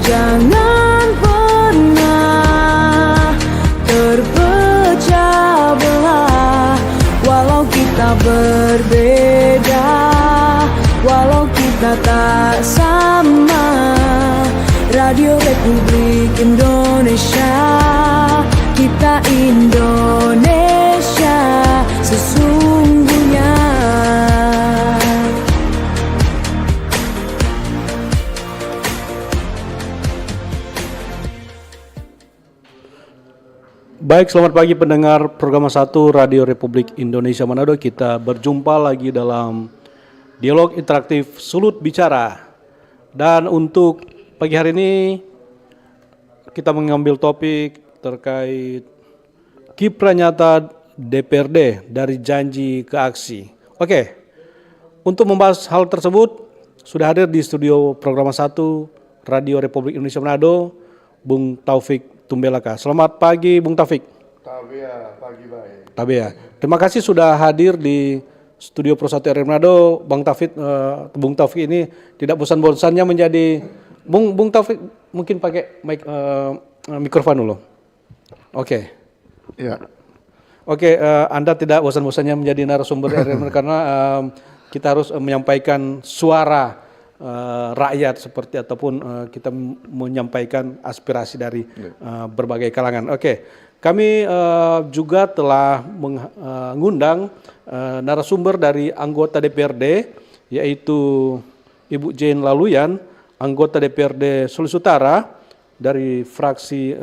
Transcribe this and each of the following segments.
Jangan pernah terpecah belah. Walau kita berbeda, walau kita tak sama. Radio Republik Indonesia, kita Indonesia sesungguhnya. Baik, selamat pagi pendengar program 1 Radio Republik Indonesia Manado. Kita berjumpa lagi dalam dialog interaktif Sulut Bicara. Dan untuk pagi hari ini kita mengambil topik terkait kiprah nyata DPRD dari janji ke aksi. Oke, untuk membahas hal tersebut sudah hadir di studio program 1 Radio Republik Indonesia Manado, Bung Taufik Tumbelaka. Selamat pagi Bung Taufik. Tabea, pagi baik. Tabea. Terima kasih sudah hadir di studio Pro 1 RRI Manado. Bung Taufik ini tidak bosan-bosannya menjadi Bung Taufik, mungkin pakai mikrofon dulu. Oke. Ya. Oke, Anda tidak bosan-bosannya menjadi narasumber RRI Manado karena kita harus menyampaikan suara rakyat seperti ataupun kita menyampaikan aspirasi dari berbagai kalangan. Oke, kami juga telah mengundang narasumber dari anggota DPRD, yaitu Ibu Jane Laluyan, anggota DPRD Sulawesi Utara dari fraksi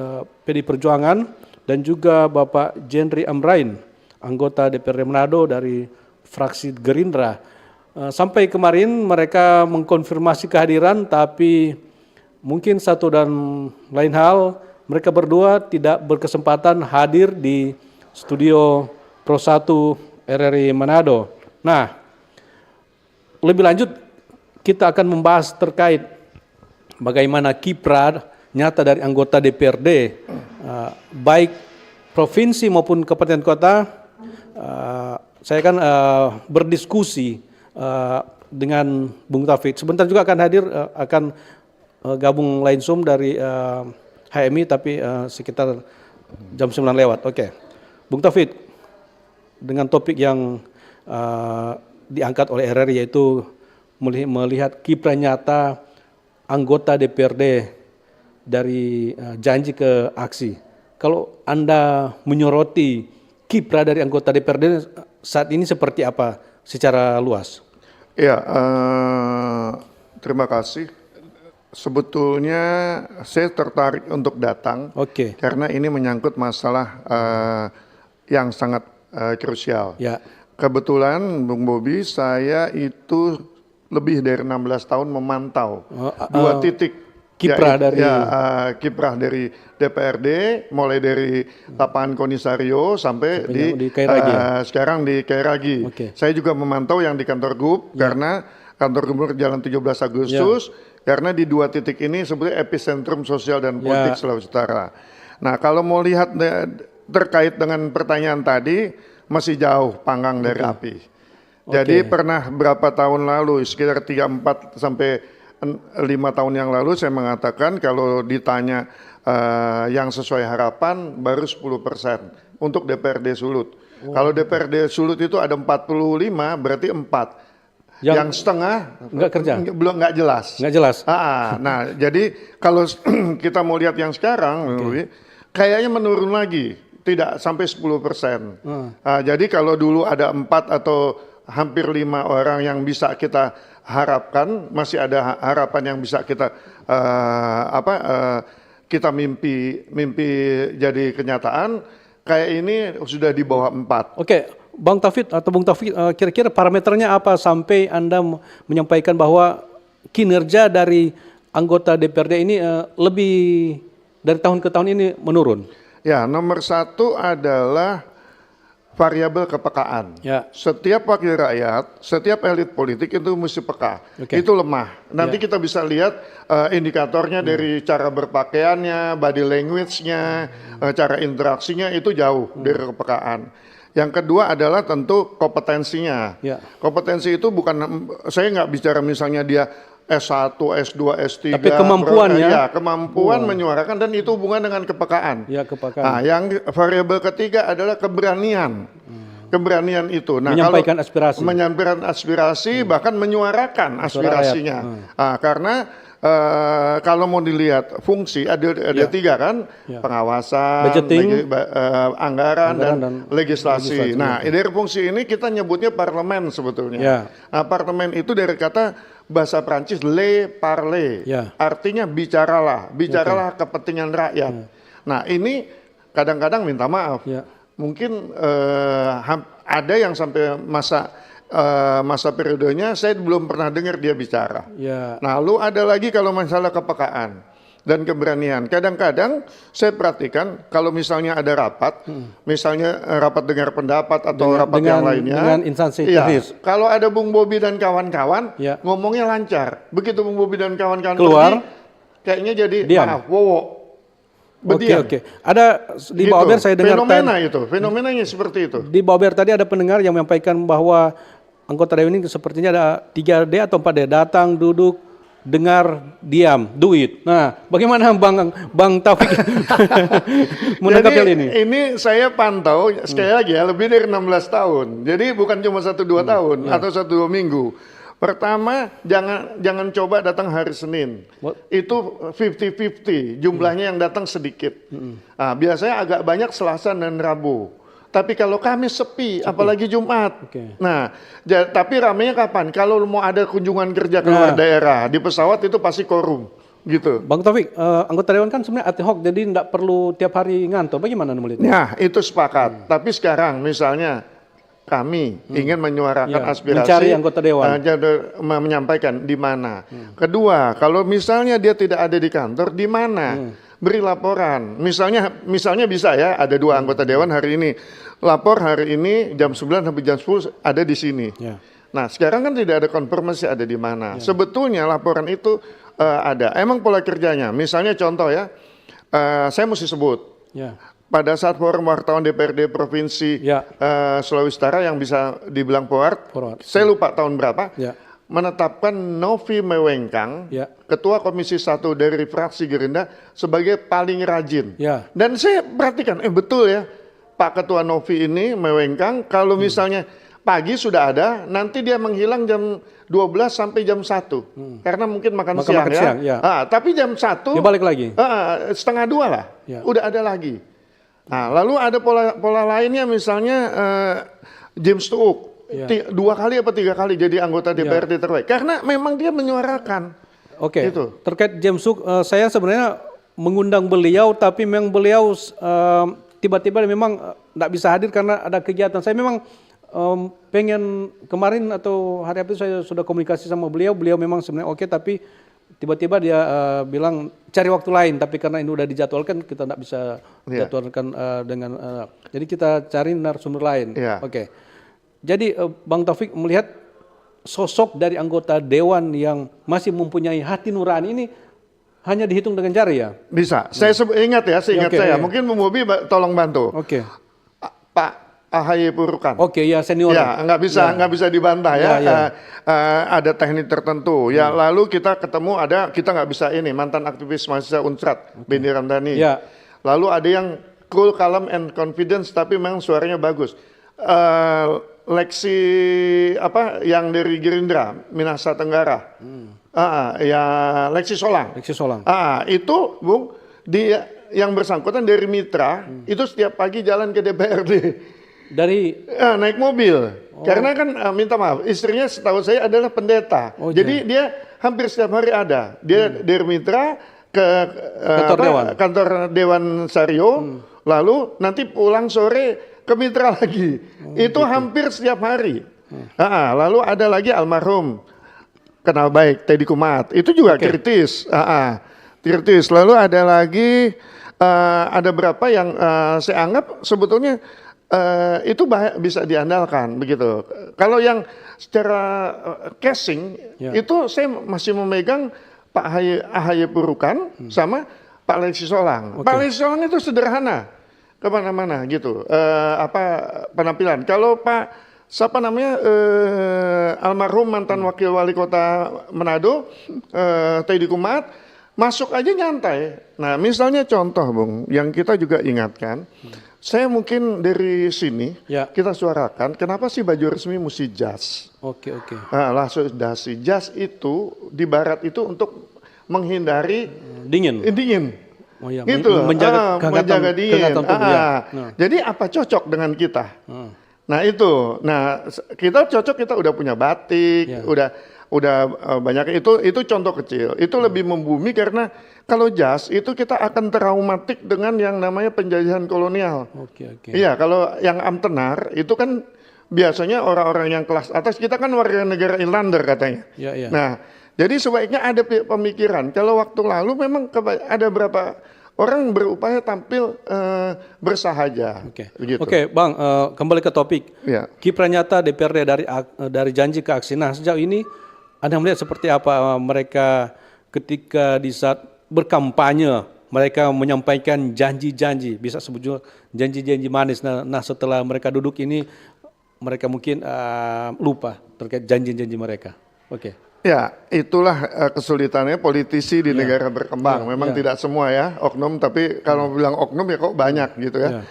PD Perjuangan, dan juga Bapak Jenry Amrain, anggota DPRD Manado dari fraksi Gerindra. Sampai kemarin mereka mengkonfirmasi kehadiran, tapi mungkin satu dan lain hal mereka berdua tidak berkesempatan hadir di studio Pro 1 RRI Manado. Nah, lebih lanjut kita akan membahas terkait bagaimana kiprah nyata dari anggota DPRD baik provinsi maupun kabupaten kota. Saya kan berdiskusi dengan Bung Taufik. Sebentar juga akan hadir, akan gabung line Zoom dari HMI, tapi sekitar jam 9 lewat. Oke. Bung Taufik, dengan topik yang diangkat oleh RRI, yaitu melihat kiprah nyata anggota DPRD dari janji ke aksi. Kalau Anda menyoroti kiprah dari anggota DPRD saat ini seperti apa secara luas? Ya, terima kasih. Sebetulnya saya tertarik untuk datang, karena ini menyangkut masalah yang sangat krusial. Ya. Kebetulan Bung Bobi, saya itu lebih dari 16 tahun memantau dua titik kiprah kiprah dari DPRD, mulai dari lapangan Konisario sampai di sekarang di Kairagi. Saya juga memantau yang di kantor GUP, karena kantor Gubernur Jalan 17 Agustus, karena di dua titik ini sebetulnya epicentrum sosial dan politik Sulawesi Utara. Nah, kalau mau lihat terkait dengan pertanyaan tadi, masih jauh panggang dari api. Jadi pernah berapa tahun lalu, sekitar 3-4 sampai 5 tahun yang lalu saya mengatakan kalau ditanya yang sesuai harapan baru 10% untuk DPRD Sulut. Kalau DPRD Sulut itu ada 45, berarti 4. Yang setengah nggak kerja, belum nggak jelas. Nggak jelas. Nah, jadi kalau kita mau lihat yang sekarang, kayaknya menurun lagi, tidak sampai 10%. Jadi kalau dulu ada 4 atau hampir 5 orang yang bisa kita harapkan, masih ada harapan yang bisa kita kita mimpi jadi kenyataan. Kayak ini sudah di bawah 4. Oke, Bung Taufik, kira-kira parameternya apa sampai Anda menyampaikan bahwa kinerja dari anggota DPRD ini lebih dari tahun ke tahun ini menurun? Ya, nomor 1 adalah variabel kepekaan. Setiap wakil rakyat, setiap elit politik itu mesti peka. Itu lemah. Nanti kita bisa lihat indikatornya dari cara berpakaiannya, body language-nya, cara interaksinya itu jauh dari kepekaan. Yang kedua adalah tentu kompetensinya. Kompetensi itu bukan, saya nggak bicara misalnya dia S1, S2, S3. Tapi kemampuannya, ya, kemampuan menyuarakan dan itu hubungan dengan kepekaan. Ya, kepekaan. Nah, yang variabel ketiga adalah keberanian. Keberanian itu. Nah, menyampaikan aspirasi. Menyampaikan aspirasi, bahkan menyuarakan aspirasinya. Nah, karena kalau mau dilihat fungsi ada tiga kan, pengawasan, budgeting, anggaran dan legislasi. Nah, dari fungsi ini kita nyebutnya parlemen sebetulnya. Nah, parlemen itu dari kata bahasa Prancis le parler, artinya bicaralah kepentingan rakyat. Nah, ini kadang-kadang minta maaf. Mungkin ada yang sampai masa periodenya saya belum pernah dengar dia bicara. Nah, lalu ada lagi kalau masalah kepekaan dan keberanian. Kadang-kadang saya perhatikan kalau misalnya ada rapat, misalnya rapat dengar pendapat atau rapat yang lainnya, dengan instansi kalau ada Bung Bobi dan kawan-kawan ngomongnya lancar. Begitu Bung Bobi dan kawan-kawan keluar, kayaknya jadi maaf, Oke. Ada di Bawber saya dengar fenomenanya seperti itu. Di Bawber tadi ada pendengar yang menyampaikan bahwa anggota dewan ini sepertinya ada 3D atau 4D, datang, duduk, dengar, diam, do it. Nah, bagaimana Bang Taufik menangkap hal ini? Ini saya pantau sekali lagi ya, lebih dari 16 tahun. Jadi bukan cuma 1-2 tahun atau 1-2 minggu. Pertama, jangan coba datang hari Senin. Itu 50-50, jumlahnya yang datang sedikit. Nah, biasanya agak banyak Selasa dan Rabu. Tapi kalau Kamis sepi, apalagi Jumat. Nah, tapi ramenya kapan? Kalau mau ada kunjungan kerja keluar daerah, di pesawat itu pasti korum. Gitu. Bang Taufik, anggota dewan kan sebenarnya ad hoc, jadi tidak perlu tiap hari ngantor. Bagaimana melihatnya? Nah, itu sepakat. Tapi sekarang misalnya kami ingin menyuarakan aspirasi, mencari anggota dewan, menyampaikan di mana. Kedua, kalau misalnya dia tidak ada di kantor, di mana? Beri laporan. Misalnya bisa ya, ada 2 anggota dewan hari ini. Lapor hari ini jam 9 sampai jam 10 ada di sini. Nah, sekarang kan tidak ada konfirmasi ada di mana. Sebetulnya laporan itu ada. Emang pola kerjanya. Misalnya contoh ya, saya mesti sebut. Pada saat forum wartawan DPRD Provinsi Sulawesi Utara yang bisa dibilang forward, saya lupa tahun berapa, menetapkan Novi Mewengkang, Ketua Komisi 1 dari fraksi Gerindra sebagai paling rajin. Dan saya perhatikan, betul ya, Pak Ketua Novi ini Mewengkang, kalau misalnya pagi sudah ada, nanti dia menghilang jam 12 sampai jam 1. Karena mungkin makan siang ya. Tapi jam 1, dia balik lagi. 1:30 lah, udah ada lagi. Nah, lalu ada pola lainnya misalnya James Tuuk 2 kali apa 3 kali jadi anggota DPRD terbaik karena memang dia menyuarakan. Gitu. Terkait James Tuuk, saya sebenarnya mengundang beliau tapi memang beliau tiba-tiba memang tidak bisa hadir karena ada kegiatan. Saya memang pengen kemarin atau hari apa itu saya sudah komunikasi sama beliau memang sebenarnya tapi tiba-tiba dia bilang cari waktu lain, tapi karena ini udah dijadwalkan kita tidak bisa jadwalkan dengan jadi kita cari narasumber lain. Jadi Bang Taufik melihat sosok dari anggota dewan yang masih mempunyai hati nurani ini hanya dihitung dengan jari ya? Bisa. Saya ingat ya, saya. Mungkin Bung Bobi tolong bantu. Pak AHY Purukan. Senior. Nggak bisa dibantah ya. Ada teknik tertentu. Lalu kita ketemu kita nggak bisa ini mantan aktivis mahasiswa Unsrat, Benny Ramdhani. Lalu ada yang cool, calm and confidence tapi memang suaranya bagus. Leksi yang dari Gerindra, Minahasa Tenggara. Leksi Solang. Itu Bung, dia yang bersangkutan dari Mitra, itu setiap pagi jalan ke DPRD. Naik mobil. Karena kan minta maaf, istrinya setahu saya adalah pendeta. Jadi dia hampir setiap hari ada. Dia dari Mitra ke kantor Dewan Sario, lalu nanti pulang sore ke Mitra lagi. Itu hampir setiap hari. Lalu ada lagi almarhum kenal baik Teddy Kumat. Itu juga kritis. Kritis. Lalu ada lagi ada berapa yang saya anggap sebetulnya itu bisa diandalkan begitu. Kalau yang secara casing itu saya masih memegang Pak AHY Purukan sama Pak Leksi Solang. Pak Leksi Solang itu sederhana kemana-mana gitu penampilan. Kalau Pak siapa namanya almarhum mantan wakil wali kota Manado, Teddy Kumat, masuk aja nyantai. Nah, misalnya contoh, Bung, yang kita juga ingatkan, saya mungkin dari sini kita suarakan, kenapa sih baju resmi mesti jas? Oke. Nah, langsung dasi. Jas itu di barat itu untuk menghindari dingin. Oh iya, gitu loh. menjaga dingin. Nah. Jadi apa cocok dengan kita? Nah itu, kita cocok, kita udah punya batik, udah banyak itu contoh kecil. Itu lebih membumi karena kalau jas itu kita akan traumatik dengan yang namanya penjajahan kolonial. Iya, kalau yang Amtenar itu kan biasanya orang-orang yang kelas atas, kita kan warga negara Irlander katanya. Nah, jadi sebaiknya ada pemikiran. Kalau waktu lalu memang ada berapa orang berupaya tampil bersahaja. Oke, Bang, kembali ke topik. Kiprah nyata DPRD dari janji ke aksi. Nah, sejauh ini Anda melihat seperti apa mereka ketika di saat berkampanye, mereka menyampaikan janji-janji, bisa sebut juga janji-janji manis. Nah, setelah mereka duduk ini, mereka mungkin lupa terkait janji-janji mereka. Ya, itulah kesulitannya politisi di negara berkembang. Memang tidak semua ya oknum, tapi kalau bilang oknum ya kok banyak gitu ya.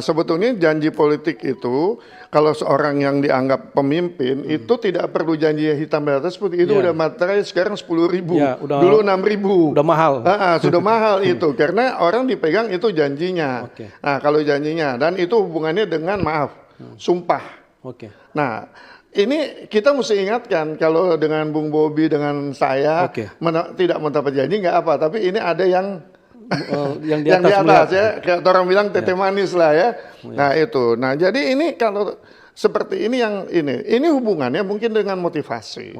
Sebetulnya janji politik itu, kalau seorang yang dianggap pemimpin itu tidak perlu janji hitam di atas putih. Itu udah materai sekarang 10.000, dulu 6.000. Udah mahal. Sudah mahal itu, karena orang dipegang itu janjinya. Nah, kalau janjinya, dan itu hubungannya dengan sumpah. Nah, ini kita mesti ingatkan, kalau dengan Bung Bobi, dengan saya tidak mendapat janji nggak apa, tapi ini ada yang di atas ya, kayak orang bilang tete manis lah ya. Nah itu, jadi ini kalau seperti ini ini hubungannya mungkin dengan motivasi.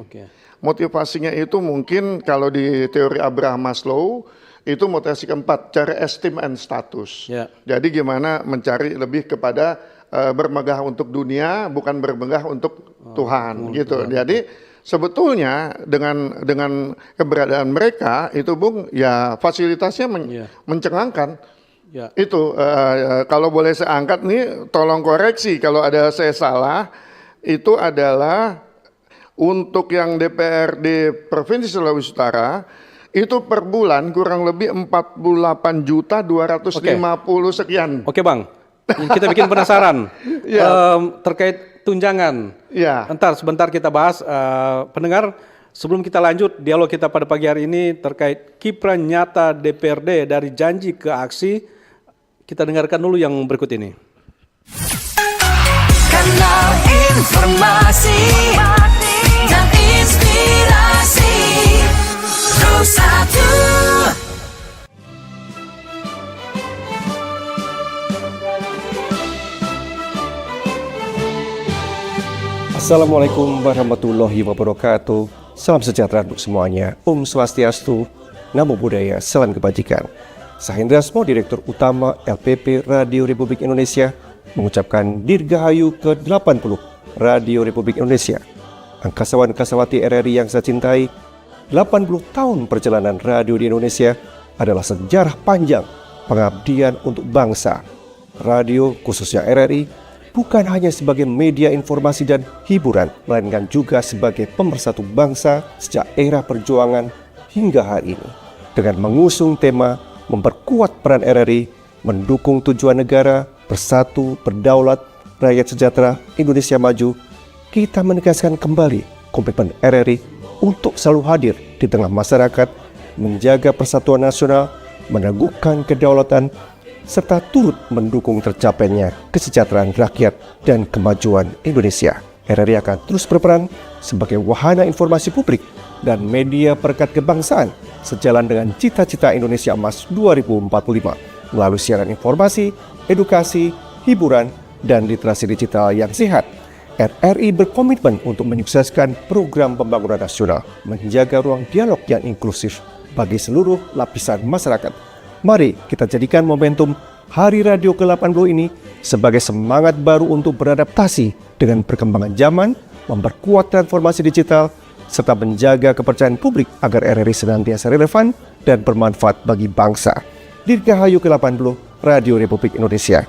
Motivasinya itu mungkin kalau di teori Abraham Maslow itu motivasi keempat, cari esteem and status. Jadi gimana mencari lebih kepada bermegah untuk dunia, bukan bermegah untuk Tuhan gitu. Jadi sebetulnya dengan keberadaan mereka itu, Bung, ya fasilitasnya mencengangkan. Itu kalau boleh saya angkat nih, tolong koreksi kalau ada saya salah. Itu adalah untuk yang DPRD Provinsi Sulawesi Utara itu per bulan kurang lebih 48.250 sekian. Bang. Kita bikin penasaran terkait tunjangan. Entar sebentar kita bahas, pendengar. Sebelum kita lanjut dialog kita pada pagi hari ini terkait kiprah nyata DPRD dari janji ke aksi, kita dengarkan dulu yang berikut ini. Kanal informasi dan inspirasi Pro 1. Assalamualaikum warahmatullahi wabarakatuh. Salam sejahtera untuk semuanya. Om Swastiastu, Namo Buddhaya, Salam Kebajikan. Saya Hendra Asmo, Direktur Utama LPP Radio Republik Indonesia, mengucapkan Dirgahayu ke-80 Radio Republik Indonesia. Angkasawan-angkasawati RRI yang saya cintai, 80 tahun perjalanan radio di Indonesia adalah sejarah panjang pengabdian untuk bangsa. Radio, khususnya RRI, bukan hanya sebagai media informasi dan hiburan, melainkan juga sebagai pemersatu bangsa sejak era perjuangan hingga hari ini. Dengan mengusung tema memperkuat peran RRI, mendukung tujuan negara, bersatu, berdaulat, rakyat sejahtera, Indonesia maju, kita menegaskan kembali komitmen RRI untuk selalu hadir di tengah masyarakat, menjaga persatuan nasional, meneguhkan kedaulatan, serta turut mendukung tercapainya kesejahteraan rakyat dan kemajuan Indonesia. RRI akan terus berperan sebagai wahana informasi publik dan media perekat kebangsaan sejalan dengan cita-cita Indonesia Emas 2045 melalui siaran informasi, edukasi, hiburan, dan literasi digital yang sehat. RRI berkomitmen untuk menyukseskan program pembangunan nasional, menjaga ruang dialog yang inklusif bagi seluruh lapisan masyarakat. Mari kita jadikan momentum Hari Radio ke-80 ini sebagai semangat baru untuk beradaptasi dengan perkembangan zaman, memperkuat transformasi digital, serta menjaga kepercayaan publik agar RRI senantiasa relevan dan bermanfaat bagi bangsa. Dirgahayu ke-80 Radio Republik Indonesia.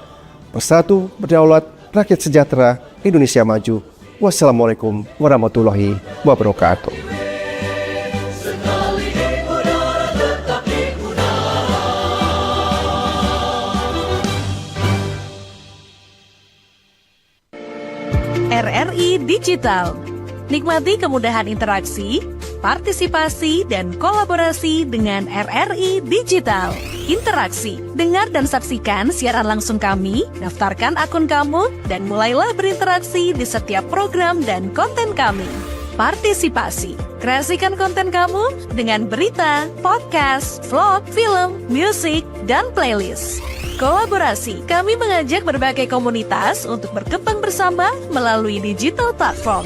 Bersatu, berdaulat, rakyat sejahtera, Indonesia Maju. Wassalamualaikum warahmatullahi wabarakatuh. RRI Digital. Nikmati kemudahan interaksi, partisipasi, dan kolaborasi dengan RRI Digital. Interaksi, dengar dan saksikan siaran langsung kami, daftarkan akun kamu, dan mulailah berinteraksi di setiap program dan konten kami. Partisipasi, kreasikan konten kamu dengan berita, podcast, vlog, film, musik, dan playlist. Kolaborasi, kami mengajak berbagai komunitas untuk berkembang bersama melalui digital platform.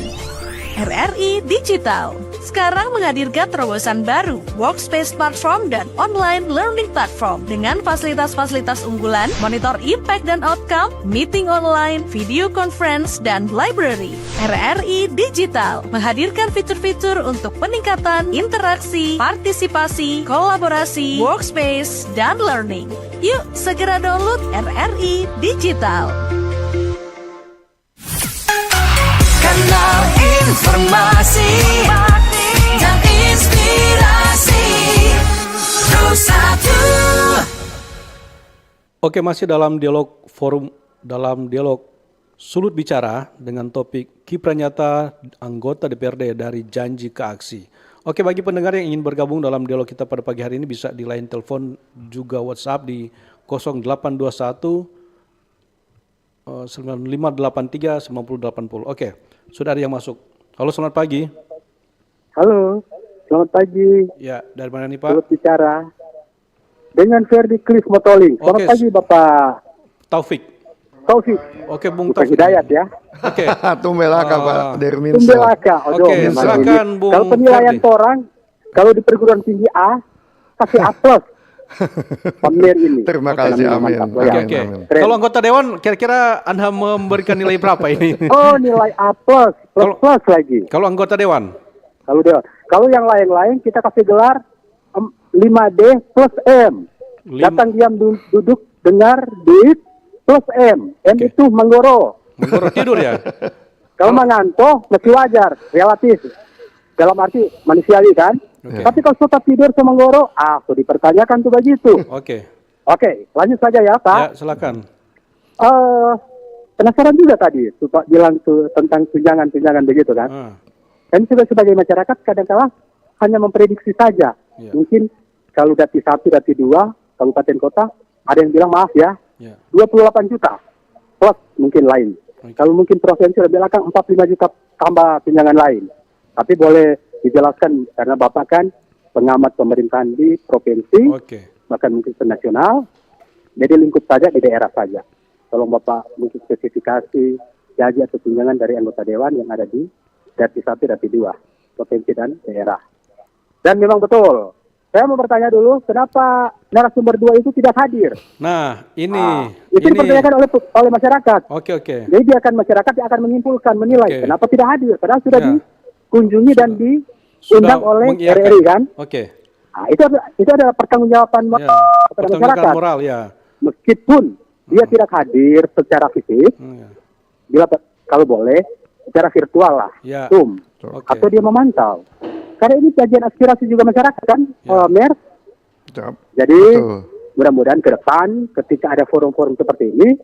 RRI Digital sekarang menghadirkan terobosan baru, workspace platform dan online learning platform dengan fasilitas-fasilitas unggulan, monitor impact dan outcome, meeting online, video conference, dan library. RRI Digital menghadirkan fitur-fitur untuk peningkatan interaksi, partisipasi, kolaborasi, workspace, dan learning. Yuk, segera download RRI Digital. Kanal informasi dan inspirasi Terus Satu. Oke, masih dalam dialog Sulut Bicara dengan topik kiprah nyata anggota DPRD dari janji ke aksi. Oke, bagi pendengar yang ingin bergabung dalam dialog kita pada pagi hari ini bisa di line telepon juga WhatsApp di 0821 9583 9080. Oke, sudah ada yang masuk. Halo, selamat pagi. Halo, selamat pagi. Ya, dari mana nih Pak? Sulut Bicara dengan Ferdi Cliff Motoling. Selamat pagi Bapak Taufik. Oke, Bung Bukan Taufik. Hidayat ya. Oke. Tumbelaka Pak Derminsa. Tumbelaka. Oke, silakan Bung Kalau penilaian Ferdi. orang, kalau di perguruan tinggi A, kasih A+. Pamer ini. Terima kasih, amin. Oke. Amin. Keren. Kalau anggota dewan kira-kira Anda memberikan nilai berapa ini? Oh, nilai A+, plus lagi. Kalau anggota dewan? Kalau yang lain-lain kita kasih gelar 5D plus M. Datang diam duduk dengar duit plus M. M itu menggoro. Menggoro tidur ya? Kalau mengantuk masih wajar, relatif. Dalam arti manusiawi kan. Oke. Tapi kalau tetap tidur sama menggoro, aku dipertanyakan tuh begitu. Oke. Oke, lanjut saja ya Pak. Ya, silakan. Penasaran juga tadi, Pak bilang tentang tunjangan begitu kan. Kami juga sebagai masyarakat kadang-kala hanya memprediksi saja. Ya. Mungkin kalau dati 1, dati 2, kabupaten kota, ada yang bilang maaf ya, Ya. 28 juta plus mungkin lain. Oke. Kalau mungkin provinsi lebih belakang 45 juta tambah tunjangan lain. Tapi boleh dijelaskan karena Bapak kan pengamat pemerintahan di provinsi, Oke. bahkan mungkin ke nasional, jadi lingkup saja di daerah saja. Tolong Bapak mungkin spesifikasi gaji atau tunjangan dari anggota dewan yang ada di Dati 1, Dati 2, provinsi dan daerah. Dan memang betul, saya mau bertanya dulu, kenapa narasumber 2 itu tidak hadir? Nah, ini Itu dipertanyakan oleh masyarakat. Oke. Jadi biarkan masyarakat yang akan menyimpulkan, menilai Oke. kenapa tidak hadir. Padahal sudah Ya. dikunjungi dan diundang oleh mengiyakan. RRI kan. Oke. Nah, itu adalah pertanggungjawaban Ya. kepada Pertanggung masyarakat. moral ya. Meskipun dia tidak hadir secara fisik, Ya. bila kalau boleh secara virtual lah, Ya. Zoom, Oke. atau dia memantau. Karena ini bagian aspirasi juga masyarakat kan, Ya. Mer. Siap. Jadi Betul. mudah-mudahan ke depan ketika ada forum-forum seperti ini,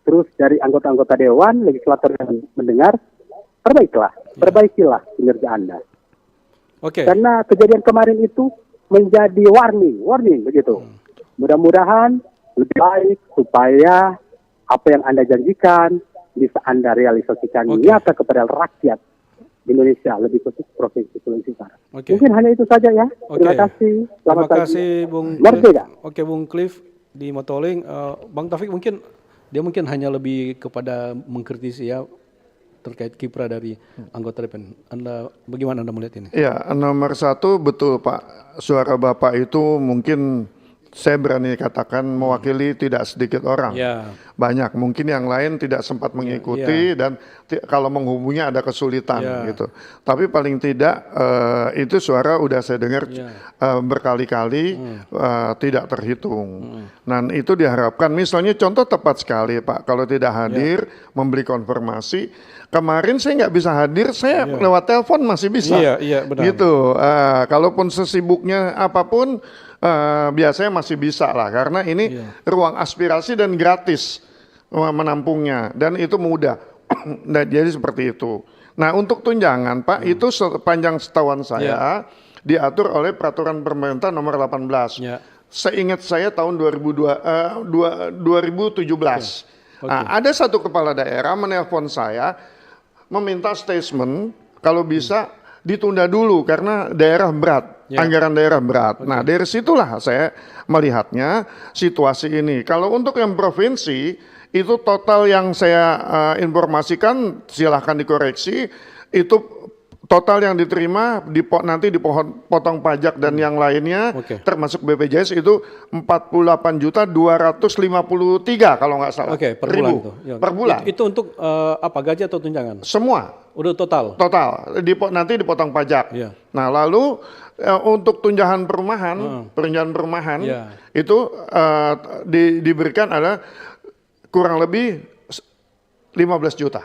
terus dari anggota-anggota dewan, legislator yang mendengar, perbaikilah kinerja Anda. Oke. Karena kejadian kemarin itu menjadi warning begitu. Mudah-mudahan lebih baik supaya apa yang Anda janjikan bisa Anda realisasikan Oke. nyata kepada rakyat Indonesia, lebih khusus Provinsi Sulawesi Utara. Oke. Mungkin hanya itu saja ya. Oke. Terima kasih. Selamat Terima pagi. kasih Bung Merdeka. Cliff. Oke, Bung Cliff di Motoling. Bang Taufik mungkin hanya lebih kepada mengkritisi ya terkait kiprah dari anggota DPN. Bagaimana Anda melihat ini? Ya, nomor 1 betul Pak. Suara Bapak itu mungkin saya berani katakan mewakili tidak sedikit orang. Ya. Banyak, mungkin yang lain tidak sempat mengikuti dan kalau menghubungi ada kesulitan gitu. Tapi paling tidak itu suara udah saya dengar berkali-kali tidak terhitung. Nah itu diharapkan, misalnya contoh tepat sekali Pak, kalau tidak hadir memberi konfirmasi. Kemarin saya nggak bisa hadir, saya lewat telepon masih bisa. Iya, benar. Gitu. Kalaupun sesibuknya apapun, biasanya masih bisa lah, karena ini ruang aspirasi dan gratis menampungnya, dan itu mudah. Nah, jadi seperti itu. Nah untuk tunjangan Pak, itu sepanjang setahuan saya diatur oleh peraturan pemerintah nomor 18. Seingat saya tahun 2017. Nah, ada satu kepala daerah menelpon saya, meminta statement kalau bisa ditunda dulu karena daerah berat, anggaran daerah berat. Nah dari situlah saya melihatnya situasi ini. Kalau untuk yang provinsi itu total yang saya informasikan, silahkan dikoreksi, itu total yang diterima nanti dipotong pajak dan yang lainnya termasuk BPJS itu 48.253 kalau nggak salah. Per bulan itu. Per bulan. Itu untuk apa, gaji atau tunjangan? Semua. Udah total. Nanti dipotong pajak. Nah lalu untuk tunjangan perumahan, itu diberikan ada kurang lebih 15 juta.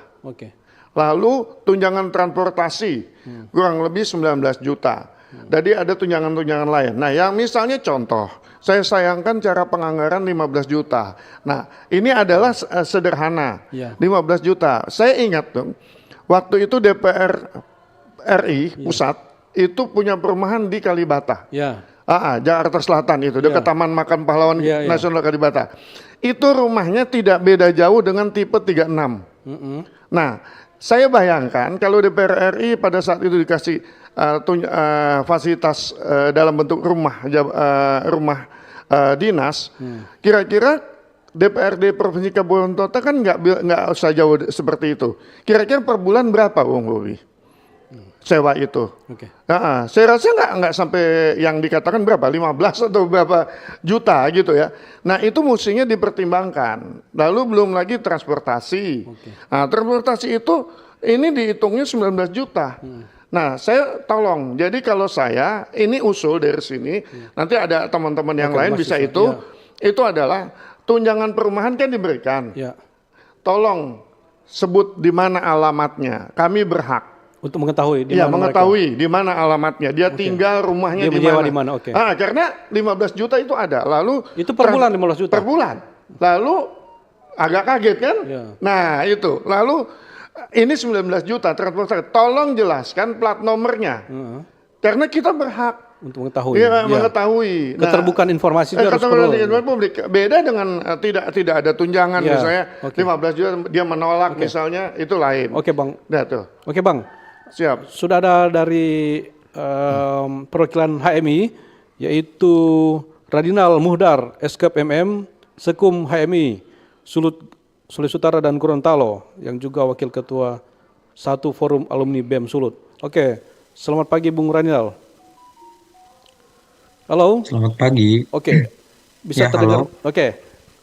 Lalu tunjangan transportasi kurang lebih 19 juta. Jadi ada tunjangan-tunjangan lain. Nah yang misalnya contoh, saya sayangkan cara penganggaran 15 juta. Nah ini adalah sederhana, 15 juta. Saya ingat dong, waktu itu DPR RI pusat itu punya perumahan di Kalibata. Jakarta Selatan itu, dekat Taman Makan Pahlawan Nasional Kalibata. Itu rumahnya tidak beda jauh dengan tipe 36. Nah, saya bayangkan kalau DPR RI pada saat itu dikasih fasilitas dalam bentuk rumah dinas, kira-kira DPRD Provinsi Kabupaten Kota kan nggak usah jauh seperti itu. Kira-kira per bulan berapa, Bung Bobi? Sewa itu. Saya rasa nggak sampai yang dikatakan berapa, 15 atau berapa juta gitu ya. Nah itu mestinya dipertimbangkan. Lalu belum lagi transportasi. Nah transportasi itu ini dihitungnya 19 juta. Nah saya tolong, jadi kalau saya ini usul dari sini, nanti ada teman-teman yang lain bisa itu adalah tunjangan perumahan kan diberikan. Tolong sebut di mana alamatnya, kami berhak. Untuk mengetahui di mana alamatnya, dia tinggal, rumahnya di mana. Karena 15 juta itu ada. Lalu itu per bulan 15 juta. Per bulan. Lalu agak kaget kan? Nah, itu. Lalu ini 19 juta transportasi. Tolong jelaskan plat nomornya. Karena kita berhak untuk mengetahui. Mengetahui. Keterbukaan informasi itu harus publik. Beda dengan tidak ada tunjangan misalnya 15 juta dia menolak misalnya, itu lain. Bang. Tuh. Bang. Siap. Sudah ada dari perwakilan HMI, yaitu Radinal Muhdar, Eskap MM, Sekum HMI, Sulawesi Utara dan Gorontalo, yang juga Wakil Ketua 1 Forum Alumni BEM Sulut. Selamat pagi Bung Radinal. Halo. Selamat pagi. Bisa terdengar? Halo.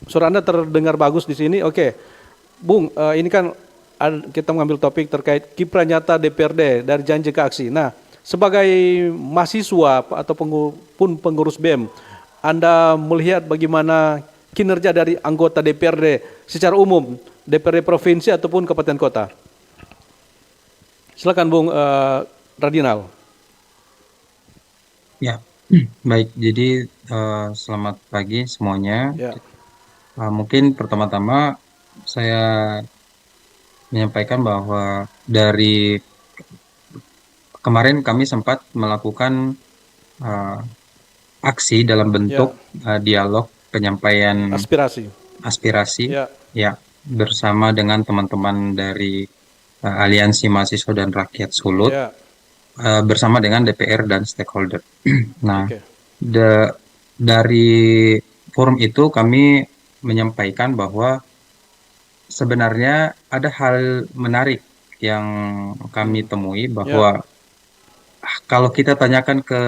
Suara Anda terdengar bagus di sini. Bung, ini kan kita mengambil topik terkait kiprah nyata DPRD dari janji ke aksi. Nah, sebagai mahasiswa atau pengurus BEM, Anda melihat bagaimana kinerja dari anggota DPRD secara umum, DPRD provinsi ataupun kabupaten kota? Silakan Bung Radinal. Ya, baik. Jadi selamat pagi semuanya. Mungkin pertama-tama saya menyampaikan bahwa dari kemarin kami sempat melakukan aksi dalam bentuk dialog penyampaian aspirasi bersama dengan teman-teman dari Aliansi Mahasiswa dan Rakyat Sulut bersama dengan DPR dan stakeholder. Nah, dari forum itu kami menyampaikan bahwa sebenarnya ada hal menarik yang kami temui bahwa kalau kita tanyakan ke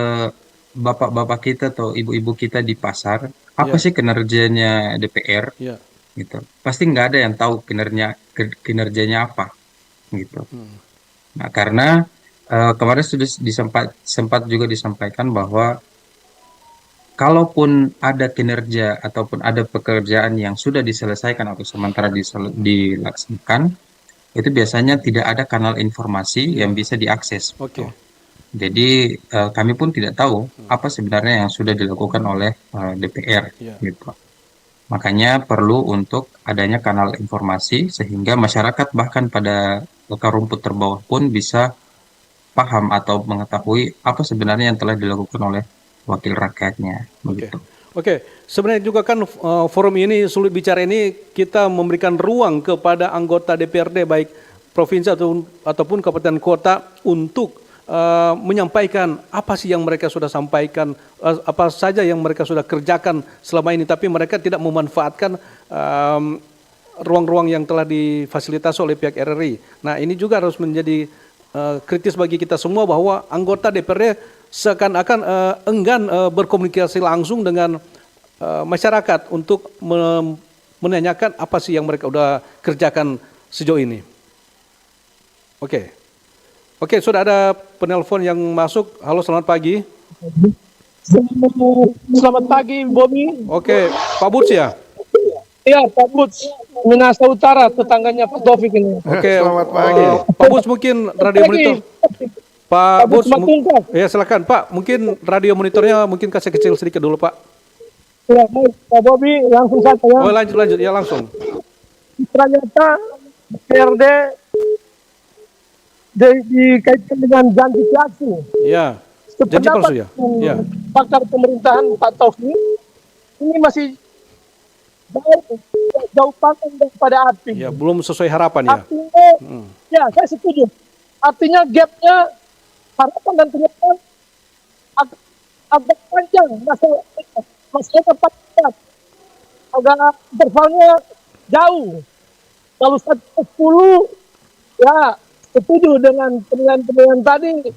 bapak-bapak kita atau ibu-ibu kita di pasar, apa sih kinerjanya DPR? Gitu. Pasti nggak ada yang tahu kinerjanya apa, gitu. Nah, karena kemarin sudah sempat juga disampaikan bahwa kalaupun ada kinerja ataupun ada pekerjaan yang sudah diselesaikan atau sementara dilaksanakan, itu biasanya tidak ada kanal informasi yang bisa diakses. Oke. Jadi kami pun tidak tahu apa sebenarnya yang sudah dilakukan oleh DPR, gitu. Makanya perlu untuk adanya kanal informasi sehingga masyarakat bahkan pada akar rumput terbawah pun bisa paham atau mengetahui apa sebenarnya yang telah dilakukan oleh wakil rakyatnya. Begitu. Oke, sebenarnya juga kan forum ini, Sulit Bicara ini, kita memberikan ruang kepada anggota DPRD baik provinsi ataupun kabupaten kota untuk menyampaikan apa sih yang mereka sudah sampaikan, apa saja yang mereka sudah kerjakan selama ini, tapi mereka tidak memanfaatkan ruang-ruang yang telah difasilitasi oleh pihak RRI. Nah, ini juga harus menjadi kritis bagi kita semua bahwa anggota DPRD seakan-akan enggan berkomunikasi langsung dengan masyarakat untuk menanyakan apa sih yang mereka sudah kerjakan sejauh ini. Oke, sudah ada penelpon yang masuk. Halo, selamat pagi. Selamat pagi, Bobby. Oke, Pak Buts ya? Iya, Pak Buts. Minahasa Utara, tetangganya Pak Taufik ini. Oke, selamat pagi. Pak Buts mungkin radio monitor. Pak Buts, ya silakan Pak. Mungkin radio monitornya mungkin kasih kecil sedikit dulu Pak. Ya, baik. Pak Bobby, langsung saja ya. Oh, lanjut, ya langsung. Ternyata DPRD dikaitkan dengan janji aksi. Iya. Janji palsu ya. Iya. Pakar pemerintahan Pak Taufik ini masih jauh panggang daripada api. Ya, belum sesuai harapan ya. Artinya, ya saya setuju. Artinya gapnya harapan dan kenyataan agak panjang, masih tepat, agak intervalnya jauh. Kalau 110 ya setuju dengan penilaian tadi,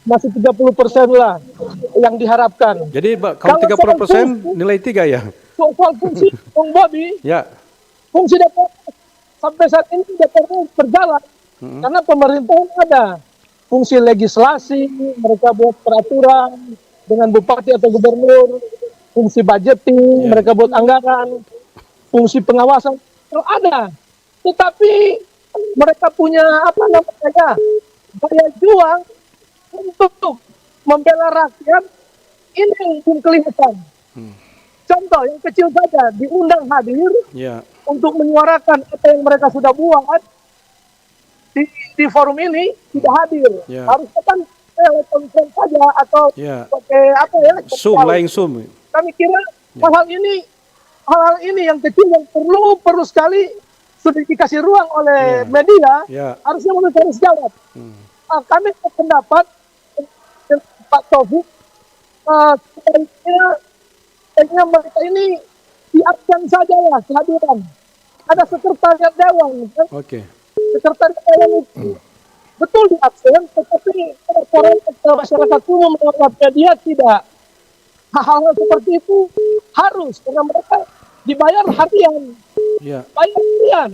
masih 30% lah yang diharapkan. Jadi kalau 30% nilai 3 ya? Soal fungsi Bung Bobby, ya. Fungsi DPR sampai saat ini DPR berjalan karena pemerintahan ada fungsi legislasi, mereka buat peraturan dengan bupati atau gubernur, fungsi budgeting, mereka buat anggaran, fungsi pengawasan, kalau ada. Tetapi mereka punya daya juang untuk membela rakyat, ini yang belum kelihatan. Contoh yang kecil saja, diundang hadir untuk menyuarakan apa yang mereka sudah buat di forum ini, tidak hadir. Harusnya kan telekonferensi saja atau pakai Zoom. Kami kira hal-hal ini yang kecil yang perlu sekali sudah dikasih ruang oleh media, harusnya mereka harus jawab. Kami berpendapat Pak Taufik, sebaiknya mereka ini diabsen saja lah kehadiran. Ada sekretariat dewan, kan? Sekretariat dewan itu betul diabsen, tetapi masyarakat umum mengapa dia tidak. Hal-hal seperti itu harus, karena mereka dibayar harian, bayar harian,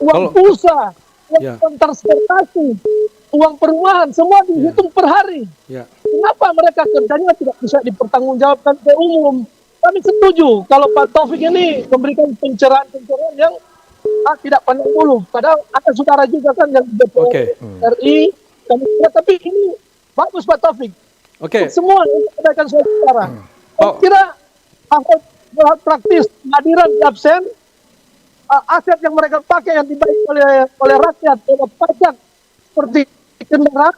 uang pulsa, uang transportasi, uang perumahan, semua dihitung per hari. Kenapa mereka kerjanya tidak bisa dipertanggungjawabkan ke umum? Kami setuju kalau Pak Taufik ini memberikan pencerahan yang tidak pandang bulu. Padahal ada saudara juga kan yang di DPR RI, tapi ini bagus Pak Taufik. Semua kita akan saudara. Saya kira hal praktis, hadiran di absen, aset yang mereka pakai yang dibayar oleh rakyat, oleh pajak seperti kendaraan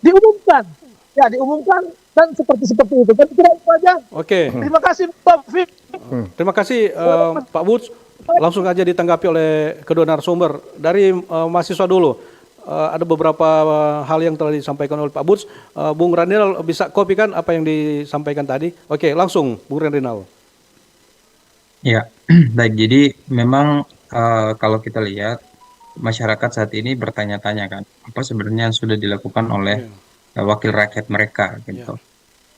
diumumkan. Ya, diumumkan dan seperti itu. Dan kira itu aja. Terima kasih Pak Taufik. Terima kasih Pak Buts. Langsung aja ditanggapi oleh kedua narasumber. Dari mahasiswa dulu. Ada beberapa hal yang telah disampaikan oleh Pak Buts. Bung Randinal bisa kopikan apa yang disampaikan tadi? Langsung Bung Randinal. Ya, baik. Jadi memang kalau kita lihat masyarakat saat ini bertanya-tanya kan, apa sebenarnya yang sudah dilakukan oleh wakil rakyat mereka gitu.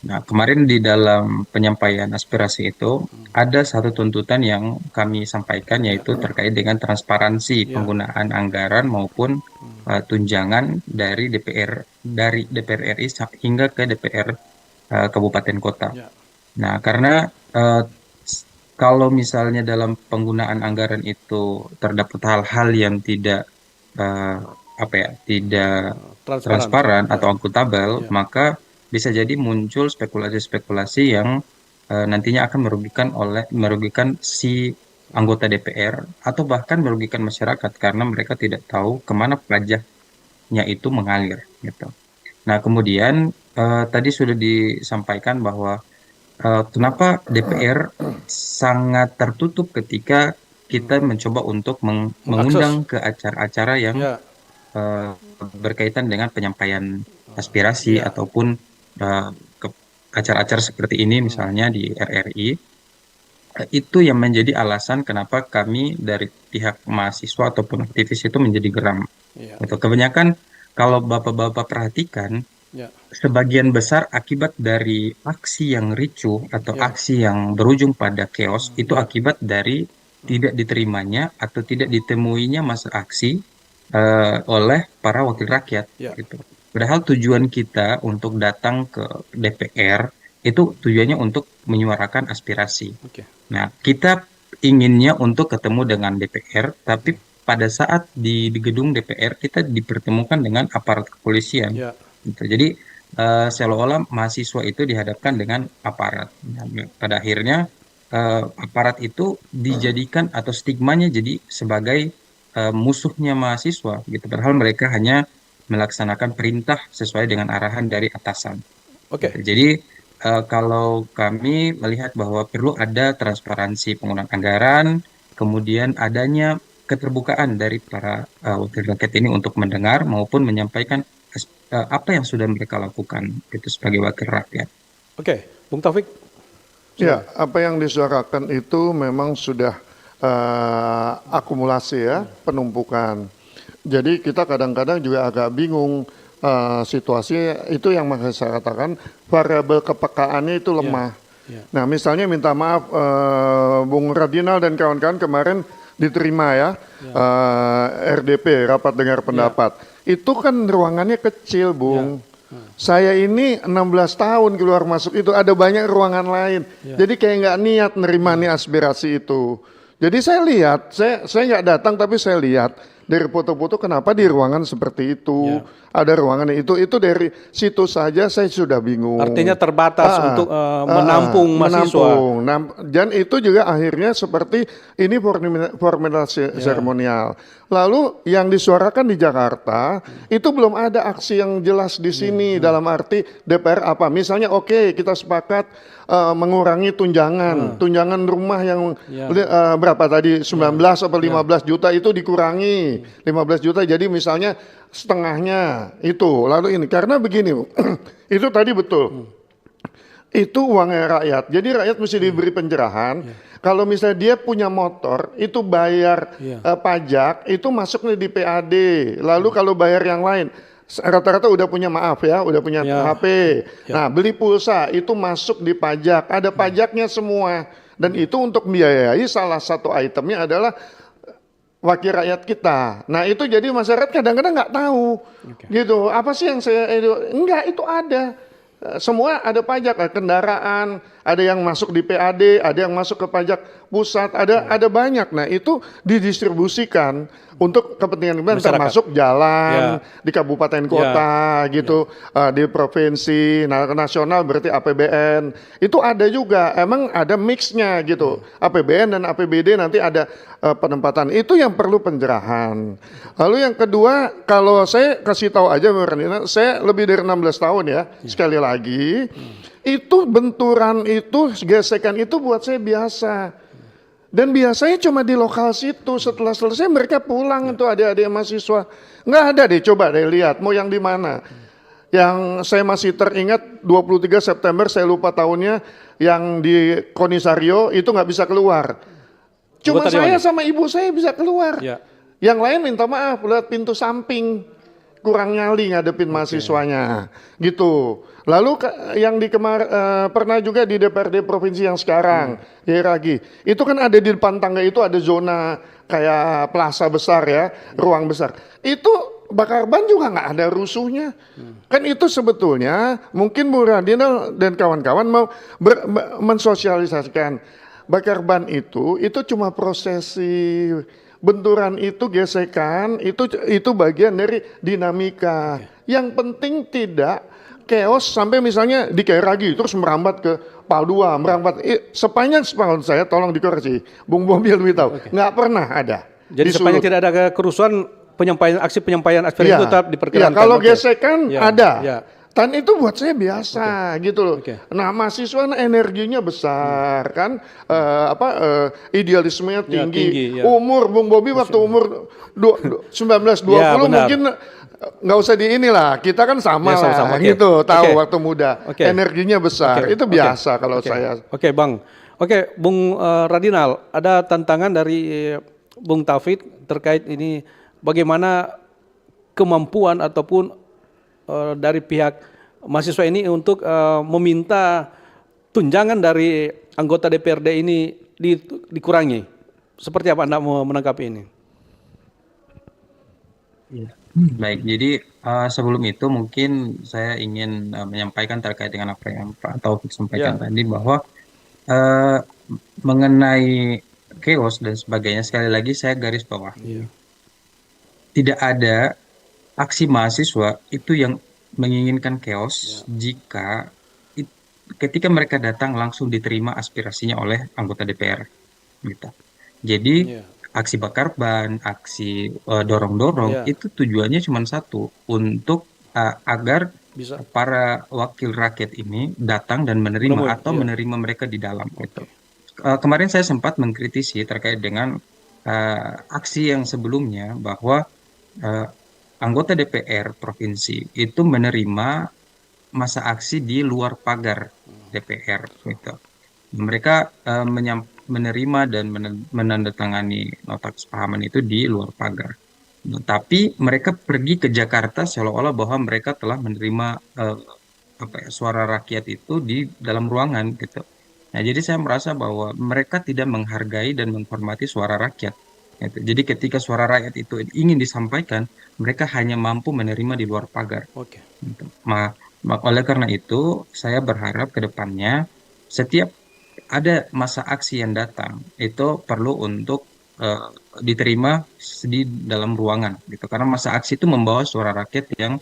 Nah, kemarin di dalam penyampaian aspirasi itu ada satu tuntutan yang kami sampaikan yaitu terkait dengan transparansi penggunaan anggaran maupun tunjangan dari DPR RI hingga ke DPR kabupaten kota. Nah, karena kalau misalnya dalam penggunaan anggaran itu terdapat hal-hal yang tidak tidak transparan atau akuntabel, maka bisa jadi muncul spekulasi-spekulasi yang nantinya akan merugikan si anggota DPR atau bahkan merugikan masyarakat karena mereka tidak tahu kemana pajaknya itu mengalir gitu. Nah, kemudian tadi sudah disampaikan bahwa kenapa DPR sangat tertutup ketika kita mencoba untuk mengundang ke acara-acara yang berkaitan dengan penyampaian aspirasi ataupun ke acara-acara seperti ini misalnya di RRI. Itu yang menjadi alasan kenapa kami dari pihak mahasiswa ataupun aktivis itu menjadi geram. Gitu. Kebanyakan kalau bapak-bapak perhatikan, sebagian besar akibat dari aksi yang ricuh atau aksi yang berujung pada chaos itu akibat dari tidak diterimanya atau tidak ditemuinya masa aksi oleh para wakil rakyat. Gitu. Padahal tujuan kita untuk datang ke DPR itu tujuannya untuk menyuarakan aspirasi. Nah, kita inginnya untuk ketemu dengan DPR, tapi pada saat di gedung DPR kita dipertemukan dengan aparat kepolisian. Gitu. Jadi seolah-olah mahasiswa itu dihadapkan dengan aparat. Nah, pada akhirnya aparat itu dijadikan atau stigmanya jadi sebagai musuhnya mahasiswa. Gitu. Padahal mereka hanya melaksanakan perintah sesuai dengan arahan dari atasan. Jadi kalau kami melihat bahwa perlu ada transparansi penggunaan anggaran, kemudian adanya keterbukaan dari para wakil rakyat ini untuk mendengar maupun menyampaikan apa yang sudah mereka lakukan itu sebagai wakil rakyat. Bung Taufik. Ya, apa yang disuarakan itu memang sudah akumulasi ya, penumpukan. Jadi kita kadang-kadang juga agak bingung situasi itu yang saya katakan variabel kepekaannya itu lemah. Nah misalnya minta maaf Bung Radinal dan kawan-kawan kemarin diterima ya RDP rapat dengar pendapat. Itu kan ruangannya kecil Bung. Saya ini 16 tahun keluar masuk itu ada banyak ruangan lain. Jadi kayak nggak niat nerima nih aspirasi itu. Jadi saya lihat, saya nggak datang tapi saya lihat dari foto-foto kenapa di ruangan seperti itu, ada ruangan itu dari situ saja saya sudah bingung. Artinya terbatas untuk menampung mahasiswa. Dan itu juga akhirnya seperti ini formalitas seremonial. Lalu yang disuarakan di Jakarta itu belum ada aksi yang jelas di sini dalam arti DPR apa. Misalnya oke, kita sepakat mengurangi tunjangan rumah yang berapa tadi 19 atau 15 juta itu dikurangi 15 juta jadi misalnya setengahnya itu. Lalu ini karena begini itu tadi betul. Itu uangnya rakyat. Jadi rakyat mesti diberi pencerahan. Kalau misalnya dia punya motor, itu bayar pajak, itu masuknya di PAD. Lalu kalau bayar yang lain, rata-rata udah punya udah punya HP. Nah, beli pulsa itu masuk di pajak. Ada pajaknya semua. Dan itu untuk membiayai salah satu itemnya adalah wakil rakyat kita. Nah itu jadi masyarakat kadang-kadang nggak tahu. Gitu. Apa sih yang enggak itu ada. Semua ada pajak, kendaraan, ada yang masuk di PAD, ada yang masuk ke pajak pusat, ada banyak. Nah itu didistribusikan untuk kepentingan termasuk jalan di kabupaten kota gitu, di provinsi, nasional berarti APBN. Itu ada juga, emang ada mixnya gitu. APBN dan APBD nanti ada penempatan. Itu yang perlu pencerahan. Lalu yang kedua, kalau saya kasih tahu aja, saya lebih dari 16 tahun ya, sekali lagi, itu benturan itu, gesekan itu buat saya biasa. Dan biasanya cuma di lokal situ, setelah selesai mereka pulang tuh adik-adik mahasiswa. Nggak ada deh, coba deh lihat, mau yang di mana. Yang saya masih teringat 23 September, saya lupa tahunnya, yang di Konisario itu nggak bisa keluar. Cuma saya sama ibu saya bisa keluar. Yang lain minta maaf, lewat pintu samping. kurang nyali ngadepin mahasiswanya gitu. Lalu yang pernah juga di DPRD provinsi yang sekarang, hierarki itu kan ada di depan tangga itu ada zona kayak plaza besar ya, ruang besar. Itu bakar ban juga nggak ada rusuhnya. Kan itu sebetulnya mungkin Bu Radina dan kawan-kawan mau mensosialisasikan bakar ban itu cuma prosesi benturan itu, gesekan itu bagian dari dinamika. Yang penting tidak chaos sampai misalnya di Kairagi terus merambat ke Paldua, merambat sepanjang sepengetahuan saya, tolong dikoreksi, Bung Bobi lebih tahu, nggak pernah ada. Jadi sepanjang tidak ada kerusuhan, aksi penyampaian aspirasi itu tetap diperkenankan. Kalau gesekan ada. Dan itu buat saya biasa gitu loh. Nah, mahasiswa energinya besar kan, idealismenya tinggi. Umur Bung Bobi waktu umur 19-20 mungkin nggak usah di inilah. Kita kan sama lah gitu, tahu waktu muda. Energinya besar. Itu biasa kalau saya. Oke, Bang. Oke, Bung Radinal, ada tantangan dari Bung Taufik terkait ini bagaimana kemampuan ataupun dari pihak mahasiswa ini untuk meminta tunjangan dari anggota DPRD ini dikurangi. Seperti apa Anda mau menanggapi ini? Baik, jadi sebelum itu mungkin saya ingin menyampaikan terkait dengan apa yang Pak Taufik sampaikan tadi, bahwa mengenai chaos dan sebagainya, sekali lagi saya garis bawah. Tidak ada aksi mahasiswa itu yang menginginkan chaos jika ketika mereka datang langsung diterima aspirasinya oleh anggota DPR gitu. Jadi aksi bakar ban, aksi dorong-dorong itu tujuannya cuma satu, untuk agar para wakil rakyat ini datang dan menerima menerima mereka di dalam gitu. Kemarin saya sempat mengkritisi terkait dengan aksi yang sebelumnya, bahwa anggota DPR provinsi itu menerima masa aksi di luar pagar DPR gitu. Mereka menerima dan menandatangani nota kesepahaman itu di luar pagar. Tapi mereka pergi ke Jakarta seolah-olah bahwa mereka telah menerima suara rakyat itu di dalam ruangan gitu. Nah, jadi saya merasa bahwa mereka tidak menghargai dan menghormati suara rakyat. Gitu. Jadi ketika suara rakyat itu ingin disampaikan, mereka hanya mampu menerima di luar pagar. Gitu. Oleh karena itu, saya berharap ke depannya setiap ada masa aksi yang datang itu perlu untuk diterima di dalam ruangan, gitu. Karena masa aksi itu membawa suara rakyat yang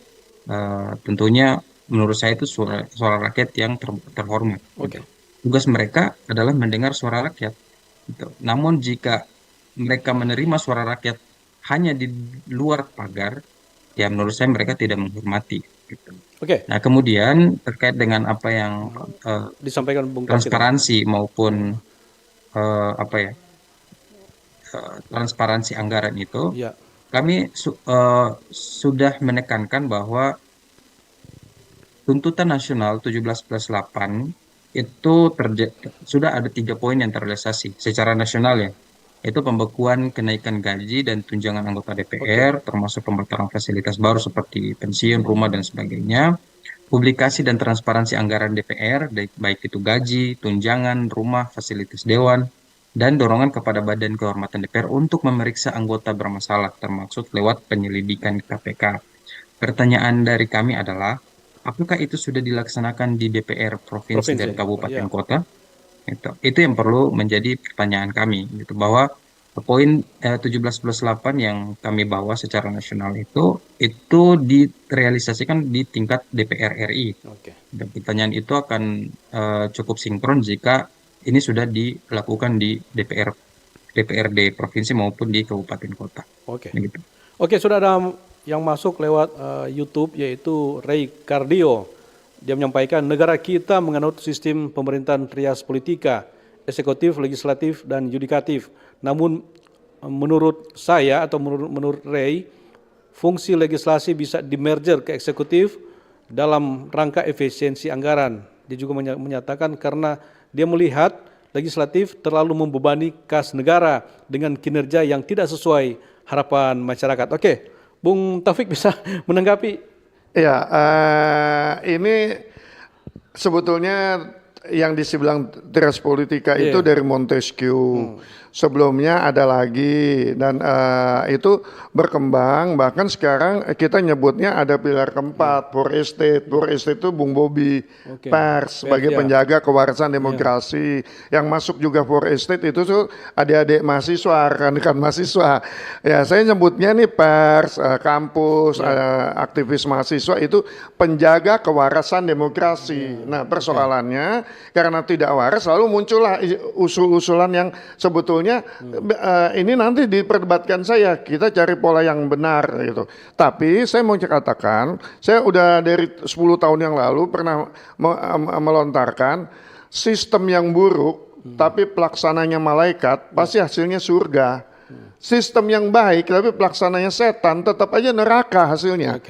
tentunya menurut saya itu suara rakyat yang terhormat. Gitu. Tugas mereka adalah mendengar suara rakyat. Gitu. Namun jika mereka menerima suara rakyat hanya di luar pagar, ya menurut saya mereka tidak menghormati. Gitu. Nah, kemudian terkait dengan apa yang disampaikan Bung transparansi maupun transparansi anggaran itu, kami sudah menekankan bahwa tuntutan nasional 17+8 itu sudah ada 3 poin yang terrealisasi secara nasional ya. Itu pembekuan kenaikan gaji dan tunjangan anggota DPR, termasuk pembatalan fasilitas baru seperti pensiun, rumah, dan sebagainya. Publikasi dan transparansi anggaran DPR, baik itu gaji, tunjangan, rumah, fasilitas dewan, dan dorongan kepada Badan Kehormatan DPR untuk memeriksa anggota bermasalah, termasuk lewat penyelidikan KPK. Pertanyaan dari kami adalah, apakah itu sudah dilaksanakan di DPR provinsi dan kabupaten kota? Itu yang perlu menjadi pertanyaan kami, gitu, bahwa poin 17+8 yang kami bawa secara nasional itu direalisasikan di tingkat DPR RI. Dan pertanyaan itu akan cukup sinkron jika ini sudah dilakukan di DPRD provinsi maupun di kabupaten kota. Gitu. Sudah ada yang masuk lewat YouTube, yaitu Ray Cardio. Dia menyampaikan, negara kita menganut sistem pemerintahan trias politika, eksekutif, legislatif, dan yudikatif. Namun menurut saya atau menurut Ray, fungsi legislasi bisa dimerger ke eksekutif dalam rangka efisiensi anggaran. Dia juga menyatakan karena dia melihat legislatif terlalu membebani kas negara dengan kinerja yang tidak sesuai harapan masyarakat. Bung Taufik bisa menanggapi. Ya, ini sebetulnya yang dibilang teras politika itu dari Montesquieu. Sebelumnya ada lagi dan itu berkembang, bahkan sekarang kita nyebutnya ada pilar keempat, for estate. For estate itu Bung Bobi, pers sebagai penjaga kewarasan demokrasi. Yang masuk juga for estate itu tuh adik-adik mahasiswa, rekan-rekan mahasiswa. Ya, saya nyebutnya nih pers, kampus, aktivis mahasiswa itu penjaga kewarasan demokrasi. Nah, persoalannya karena tidak waras lalu muncullah usul-usulan yang sebetulnya ini nanti diperdebatkan kita cari pola yang benar gitu. Tapi saya mau katakan, saya udah dari 10 tahun yang lalu pernah melontarkan sistem yang buruk, tapi pelaksananya malaikat, pasti hasilnya surga. Sistem yang baik, tapi pelaksananya setan, tetap aja neraka hasilnya.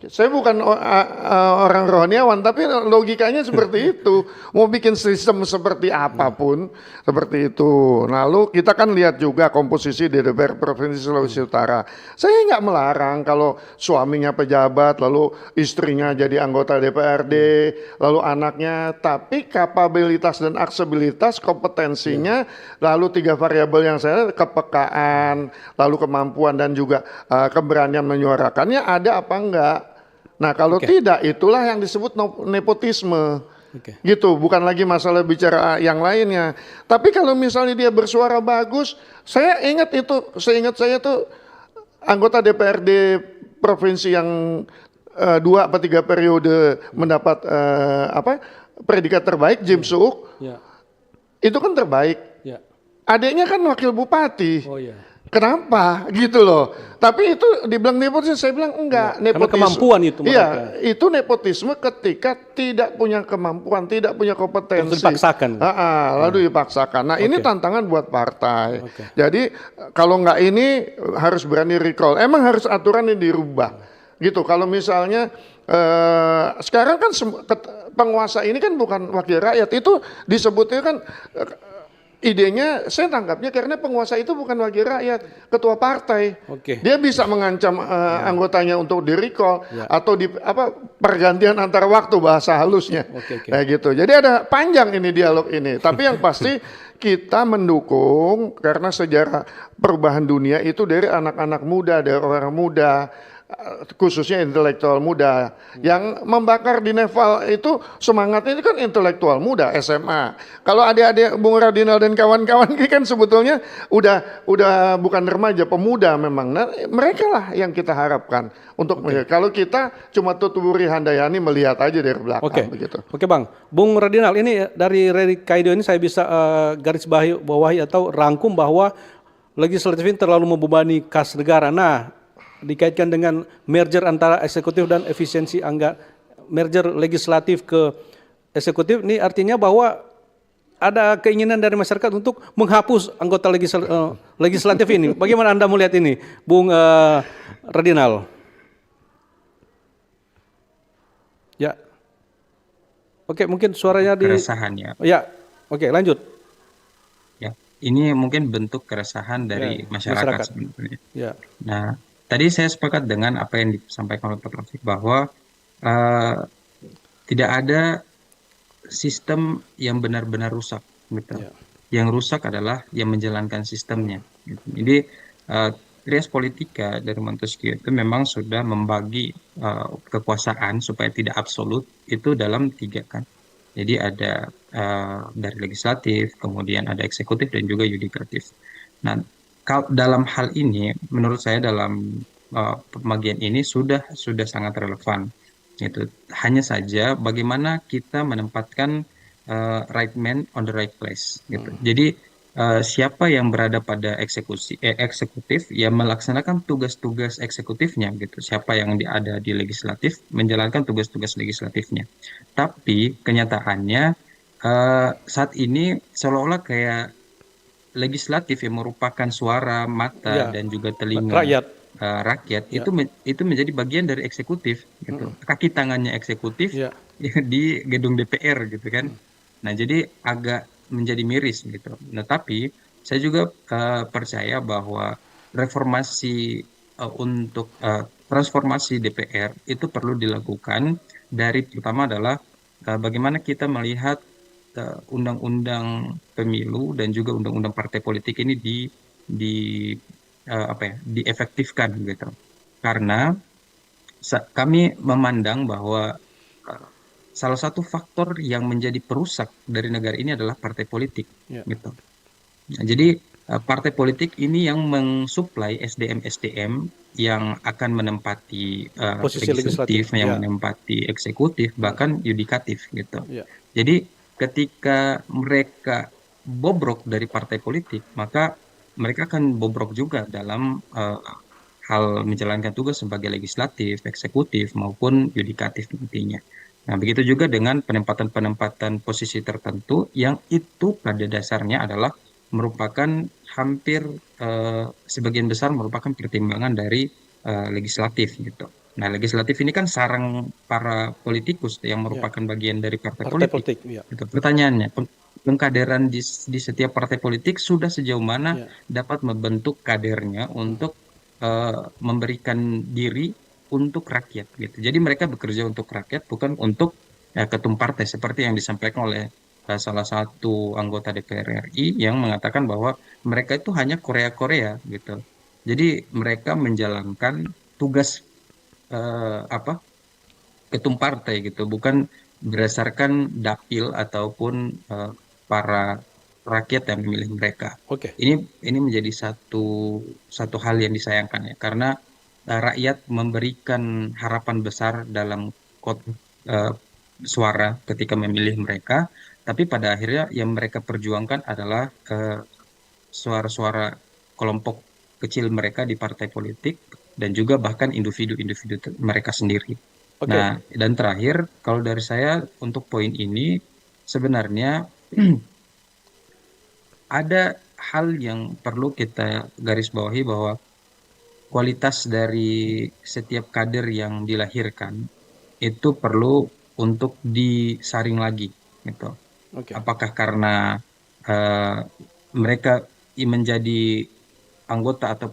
Saya bukan orang rohaniawan, tapi logikanya seperti itu. Mau bikin sistem seperti apapun, seperti itu. Lalu kita kan lihat juga komposisi di DPR Provinsi Sulawesi Utara. Saya nggak melarang kalau suaminya pejabat, lalu istrinya jadi anggota DPRD, lalu anaknya. Tapi kapabilitas dan aksesibilitas, kompetensinya, lalu 3 variabel yang saya kepekaan, lalu kemampuan dan juga keberanian menyuarakannya ada apa enggak? Nah kalau tidak, itulah yang disebut nepotisme. Gitu, bukan lagi masalah bicara yang lainnya. Tapi kalau misalnya dia bersuara bagus, saya ingat saya tuh anggota DPRD provinsi yang 2 atau 3 periode mendapat predikat terbaik, Jim Suuk. Itu kan terbaik. Adiknya kan wakil bupati. Kenapa gitu loh? Tapi itu dibilang nepotisme, saya bilang enggak. Karena kemampuan itu. Iya, itu nepotisme ketika tidak punya kemampuan, tidak punya kompetensi. Dipaksakan. Lalu dipaksakan. Nah ini tantangan buat partai. Jadi kalau enggak ini harus berani recall. Emang harus aturan ini dirubah. Gitu. Kalau misalnya sekarang kan penguasa ini kan bukan wakil rakyat. Itu disebutnya kan idenya saya tangkapnya karena penguasa itu bukan wakil rakyat, ketua partai. Dia bisa mengancam anggotanya untuk di-recall atau pergantian antar waktu bahasa halusnya. Kayak gitu. Jadi ada panjang ini dialog ini. Tapi yang pasti kita mendukung karena sejarah perubahan dunia itu dari anak-anak muda, dari orang muda, khususnya intelektual muda yang membakar di Neval itu semangatnya itu kan intelektual muda SMA. Kalau adik-adik Bung Radinal dan kawan-kawan ini kan sebetulnya udah bukan remaja, pemuda memang. Nah, mereka lah yang kita harapkan untuk kalau kita cuma tuturi handayani melihat aja dari belakang begitu. Oke Bang, Bung Radinal ini dari Kaido ini saya bisa garis bawahi atau rangkum bahwa legislatif ini terlalu membebani kas negara. Nah, dikaitkan dengan merger antara eksekutif dan efisiensi merger legislatif ke eksekutif ini artinya bahwa ada keinginan dari masyarakat untuk menghapus anggota legislatif ini. Bagaimana Anda melihat ini, Bung Radinal? Ya, oke, mungkin suaranya keresahannya. Ya, oke, lanjut. Ya, ini mungkin bentuk keresahan dari masyarakat sebenarnya. Ya. Nah, tadi saya sepakat dengan apa yang disampaikan oleh Pak Taufik bahwa tidak ada sistem yang benar-benar rusak, gitu. Yang rusak adalah yang menjalankan sistemnya. Gitu. Jadi trias politika dari Montesquieu itu memang sudah membagi kekuasaan supaya tidak absolut itu dalam 3 kan. Jadi ada dari legislatif, kemudian ada eksekutif dan juga yudikatif. Nah, dalam hal ini, menurut saya dalam pembagian ini sudah sangat relevan. Gitu. Hanya saja bagaimana kita menempatkan right man on the right place. Gitu. Jadi siapa yang berada pada eksekutif, ya melaksanakan tugas-tugas eksekutifnya. Gitu. Siapa yang ada di legislatif menjalankan tugas-tugas legislatifnya. Tapi kenyataannya saat ini seolah-olah kayak legislatif yang merupakan suara, mata dan juga telinga rakyat itu menjadi bagian dari eksekutif gitu. Kaki tangannya eksekutif di gedung DPR gitu kan. Nah, jadi agak menjadi miris gitu. Nah, tapi saya juga percaya bahwa reformasi untuk transformasi DPR itu perlu dilakukan dari pertama adalah bagaimana kita melihat undang-undang pemilu dan juga undang-undang partai politik ini di diefektifkan gitu. Karena kami memandang bahwa salah satu faktor yang menjadi perusak dari negara ini adalah partai politik gitu. Nah, jadi partai politik ini yang mensuplai SDM-SDM yang akan menempati Posisi legislatif, legislatif, yang menempati eksekutif, bahkan yudikatif gitu. Jadi ketika mereka bobrok dari partai politik, maka mereka akan bobrok juga dalam hal menjalankan tugas sebagai legislatif, eksekutif, maupun yudikatif nantinya. Nah, begitu juga dengan penempatan-penempatan posisi tertentu yang itu pada dasarnya adalah merupakan hampir sebagian besar merupakan pertimbangan dari legislatif gitu. Nah, legislatif ini kan sarang para politikus yang merupakan bagian dari partai politik. Gitu. Pertanyaannya, pengkaderan di setiap partai politik sudah sejauh mana dapat membentuk kadernya untuk memberikan diri untuk rakyat gitu. Jadi mereka bekerja untuk rakyat, bukan untuk ketum partai seperti yang disampaikan oleh salah satu anggota DPR RI yang mengatakan bahwa mereka itu hanya Korea-Korea gitu. Jadi mereka menjalankan tugas ketum partai gitu, bukan berdasarkan dapil ataupun para rakyat yang memilih mereka. Ini menjadi satu hal yang disayangkan ya, karena rakyat memberikan harapan besar dalam suara ketika memilih mereka, tapi pada akhirnya yang mereka perjuangkan adalah suara-suara kelompok kecil mereka di partai politik dan juga bahkan individu-individu mereka sendiri. Nah, dan terakhir kalau dari saya untuk poin ini sebenarnya ada hal yang perlu kita garis bawahi bahwa kualitas dari setiap kader yang dilahirkan itu perlu untuk disaring lagi gitu. Apakah karena mereka menjadi anggota atau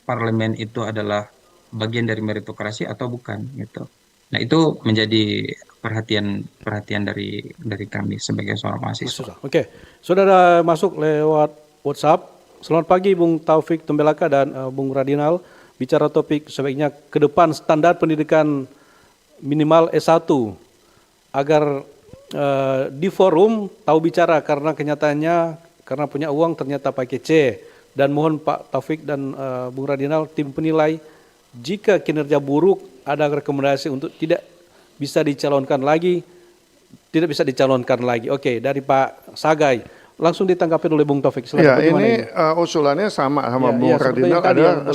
parlemen itu adalah bagian dari meritokrasi atau bukan gitu. Nah, itu menjadi perhatian dari kami sebagai seorang mahasiswa. Sudah ada masuk lewat WhatsApp. Selamat pagi Bung Taufik Tembelaka dan Bung Radinal. Bicara topik sebaiknya ke depan standar pendidikan minimal S1 agar di forum tahu bicara, karena kenyataannya karena punya uang ternyata pakai C. Dan mohon Pak Taufik dan Bung Radinal, tim penilai, jika kinerja buruk ada rekomendasi untuk tidak bisa dicalonkan lagi. Oke, dari Pak Sagai. Langsung ditanggapi oleh Bung Taufik. Ya, ini usulannya sama Bung Radinal, ada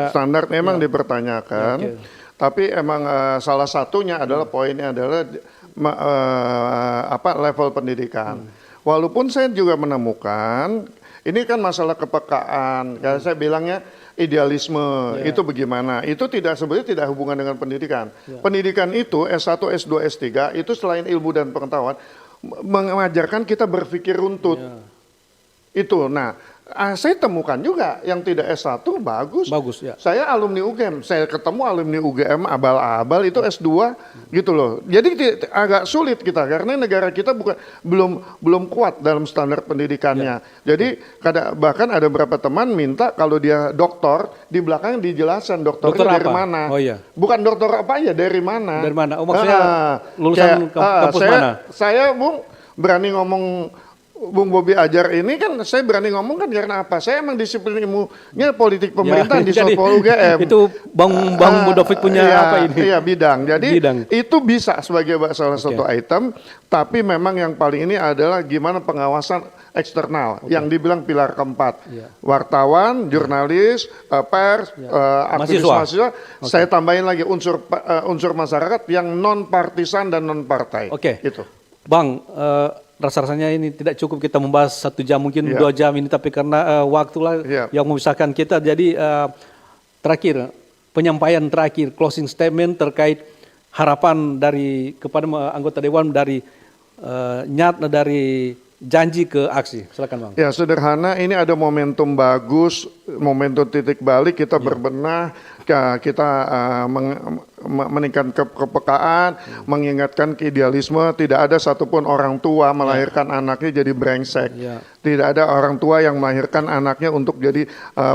standar memang dipertanyakan. Tapi emang salah satunya adalah poinnya adalah level pendidikan. Walaupun saya juga menemukan ini kan masalah kepekaan. Kayak saya bilangnya idealisme itu bagaimana? Itu sebetulnya tidak hubungan dengan pendidikan. Pendidikan itu S1, S2, S3 itu selain ilmu dan pengetahuan mengajarkan kita berpikir runtut. Itu. Nah, saya temukan juga yang tidak S1 bagus. Saya alumni UGM, saya ketemu alumni UGM abal-abal itu S2 gitu loh. Jadi agak sulit kita karena negara kita belum kuat dalam standar pendidikannya. Jadi bahkan ada beberapa teman minta kalau dia doktor di belakang dijelaskan doktornya dari mana. Bukan doktor apa ya, dari mana. Dari mana? Oh, maksudnya lulusan kampus mana? Saya Bung berani ngomong Bung Bobi Ajar ini kan saya berani ngomong kan karena apa? Saya emang disiplin ilmunya politik pemerintahan di Sopol UGM. Itu Bang Budovik punya apa ini? Iya, bidang. Jadi itu bisa sebagai salah satu item, tapi memang yang paling ini adalah gimana pengawasan eksternal yang dibilang pilar keempat. Wartawan, jurnalis, pers, aktivis mahasiswa. Saya tambahin lagi unsur masyarakat yang non partisan dan non partai. Gitu. Bang, rasa-rasanya ini tidak cukup kita membahas 1 jam, mungkin 2 jam ini, tapi karena waktulah yang memisahkan kita. Jadi terakhir, penyampaian terakhir, closing statement terkait harapan kepada anggota Dewan dari janji ke aksi. Silakan Bang. Ya sederhana, ini ada momentum bagus, momentum titik balik, kita berbenah, kita meningkatkan kepekaan, mengingatkan ke idealisme. Tidak ada satupun orang tua melahirkan anaknya jadi brengsek. Tidak ada orang tua yang melahirkan anaknya untuk jadi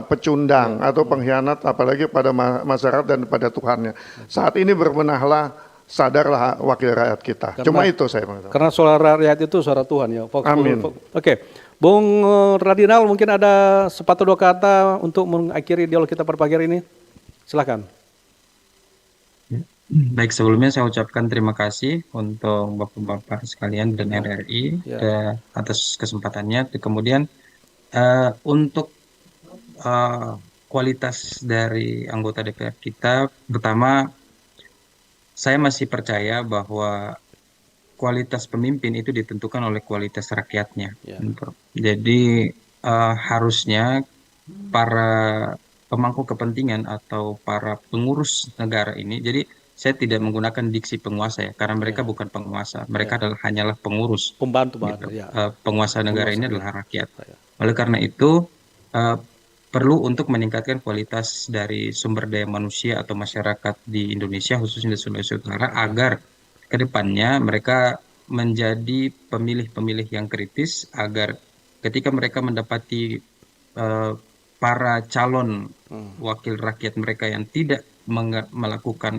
pecundang atau pengkhianat, apalagi pada masyarakat dan pada Tuhannya. Saat ini berbenahlah, sadarlah wakil rakyat kita. Cuma itu saya mengatakan. Karena suara rakyat itu suara Tuhan ya. Amin. Oke, Bung Radinal mungkin ada sepatah dua kata untuk mengakhiri dialog kita pada pagi hari ini. Silakan. Baik, sebelumnya saya ucapkan terima kasih untuk Bapak-Bapak sekalian dan RRI atas kesempatannya. Kemudian untuk kualitas dari anggota DPR kita, pertama saya masih percaya bahwa kualitas pemimpin itu ditentukan oleh kualitas rakyatnya. Jadi harusnya para pemangku kepentingan atau para pengurus negara ini, jadi saya tidak menggunakan diksi penguasa ya, karena mereka bukan penguasa, mereka hanyalah pengurus. Pembantu gitu. Penguasa negara ini adalah rakyat. Oleh karena itu perlu untuk meningkatkan kualitas dari sumber daya manusia atau masyarakat di Indonesia, khususnya di Sulawesi Utara, agar kedepannya mereka menjadi pemilih-pemilih yang kritis, agar ketika mereka mendapati para calon wakil rakyat mereka yang tidak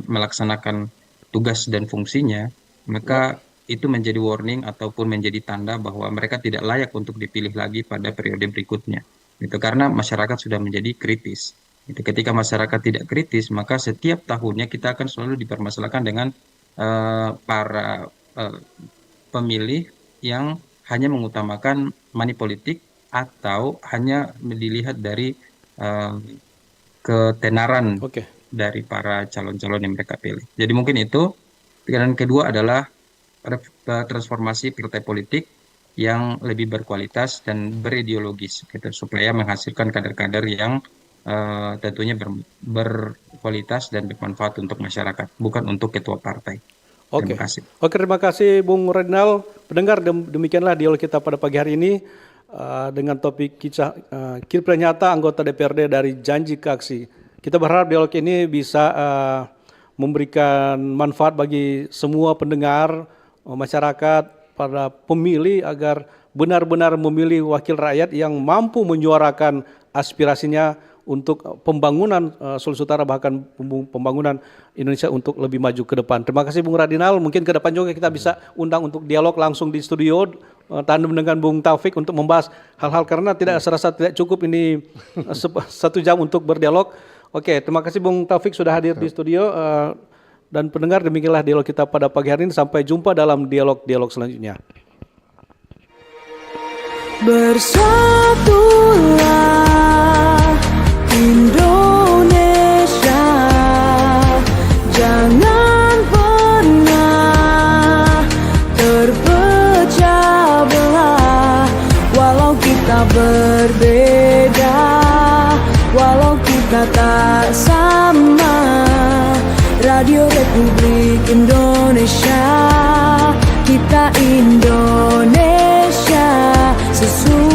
melaksanakan tugas dan fungsinya, maka itu menjadi warning ataupun menjadi tanda bahwa mereka tidak layak untuk dipilih lagi pada periode berikutnya. Itu karena masyarakat sudah menjadi kritis. Itu ketika masyarakat tidak kritis, maka setiap tahunnya kita akan selalu dipermasalahkan dengan para pemilih yang hanya mengutamakan money politik atau hanya dilihat dari ketenaran dari para calon-calon yang mereka pilih. Jadi mungkin itu. Dan kedua adalah transformasi partai politik yang lebih berkualitas dan berideologis, gitu, supaya menghasilkan kader-kader yang tentunya berkualitas dan bermanfaat untuk masyarakat, bukan untuk ketua partai. Terima kasih. Terima kasih Bung Radinal. Pendengar, demikianlah dialog kita pada pagi hari ini dengan topik kiprah nyata anggota DPRD dari janji ke aksi. Kita berharap dialog ini bisa memberikan manfaat bagi semua pendengar, masyarakat, para pemilih agar benar-benar memilih wakil rakyat yang mampu menyuarakan aspirasinya untuk pembangunan Sulawesi Utara, bahkan pembangunan Indonesia untuk lebih maju ke depan. Terima kasih Bung Radinal. Mungkin ke depan juga kita bisa undang untuk dialog langsung di studio tandem dengan Bung Taufik untuk membahas hal-hal, karena serasa tidak cukup ini 1 jam untuk berdialog. Terima kasih Bung Taufik sudah hadir di studio, dan pendengar, demikianlah dialog kita pada pagi hari ini. Sampai jumpa dalam dialog-dialog selanjutnya. Bersatulah Indonesia, jangan pernah terpecah belah. Walau kita berbeda, walau kita tak sama, Radio Republik Indonesia, kita Indonesia sesungguhnya.